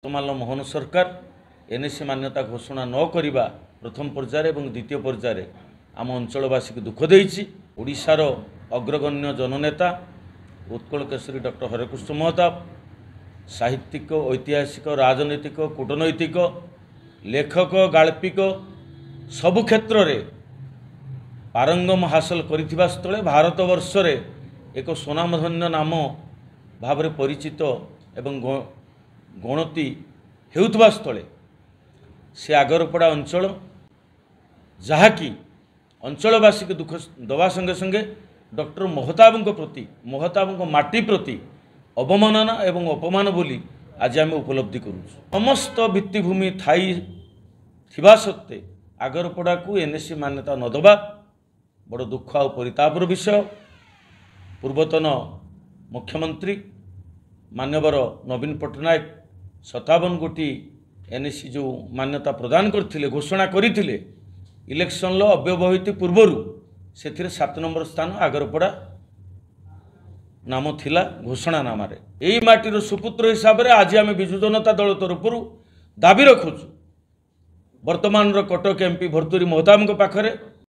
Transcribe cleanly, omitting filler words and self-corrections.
ବର୍ତ୍ତମାନର ମୋହନ ସରକାର ଏନ୍ଏସି ମାନ୍ୟତା ଘୋଷଣା ନ କରିବା ପ୍ରଥମ ପର୍ଯ୍ୟାୟରେ ଏବଂ ଦ୍ୱିତୀୟ ପର୍ଯ୍ୟାୟରେ ଆମ ଅଞ୍ଚଳବାସୀକୁ ଦୁଃଖ ଦେଇଛି। ଓଡ଼ିଶାର ଅଗ୍ରଗଣ୍ୟ ଜନନେତା ଉତ୍କଳ କେଶରୀ ଡକ୍ଟର ହରେକୃଷ୍ଣ ମହତାବ ସାହିତ୍ୟିକ, ଐତିହାସିକ, ରାଜନୈତିକ, କୂଟନୈତିକ, ଲେଖକ, ଗାଳ୍ପିକ ସବୁ କ୍ଷେତ୍ରରେ ପାରଙ୍ଗମ ହାସଲ କରିଥିବା ସ୍ଥଳେ ଭାରତବର୍ଷରେ ଏକ ସ୍ୱନାମଧନ୍ୟ ନାମ ଭାବରେ ପରିଚିତ ଏବଂ ଗଣତି ହେଉଥିବା ସ୍ଥଳେ ସେ ଆଗରପଡ଼ା ଅଞ୍ଚଳ ଯାହାକି ଅଞ୍ଚଳବାସୀକୁ ଦୁଃଖ ଦେବା ସଙ୍ଗେ ସଙ୍ଗେ ଡକ୍ଟର ମହତାବଙ୍କ ପ୍ରତି, ମହତାବଙ୍କ ମାଟି ପ୍ରତି ଅବମାନନା ଏବଂ ଅପମାନ ବୋଲି ଆଜି ଆମେ ଉପଲବ୍ଧି କରୁଛୁ। ସମସ୍ତ ଭିତ୍ତିଭୂମି ଥିବା ସତ୍ତ୍ୱେ ଆଗରପଡ଼ାକୁ ଏନ୍ଏସି ମାନ୍ୟତା ନ ଦେବା ବଡ଼ ଦୁଃଖ ଆଉ ପରିତାପର ବିଷୟ। ପୂର୍ବତନ ମୁଖ୍ୟମନ୍ତ୍ରୀ ମାନ୍ୟବର ନବୀନ ପଟ୍ଟନାୟକ 57 ଗୋଟି ଏନ୍ଏସି ଯେଉଁ ମାନ୍ୟତା ପ୍ରଦାନ କରିଥିଲେ, ଘୋଷଣା କରିଥିଲେ, ଇଲେକ୍ସନର ଅବ୍ୟବହିତ ପୂର୍ବରୁ ସେଥିରେ 7 ନମ୍ବର ସ୍ଥାନ ଆଗରପଡ଼ା ନାମ ଥିଲା ଘୋଷଣାନାମାରେ। ଏହି ମାଟିର ସୁପୁତ୍ର ହିସାବରେ ଆଜି ଆମେ ବିଜୁ ଜନତା ଦଳ ତରଫରୁ ଦାବି ରଖୁଛୁ ବର୍ତ୍ତମାନର କଟକ ଏମ୍ପି ଭର୍ତ୍ତୃହରି ମହତାବଙ୍କ ପାଖରେ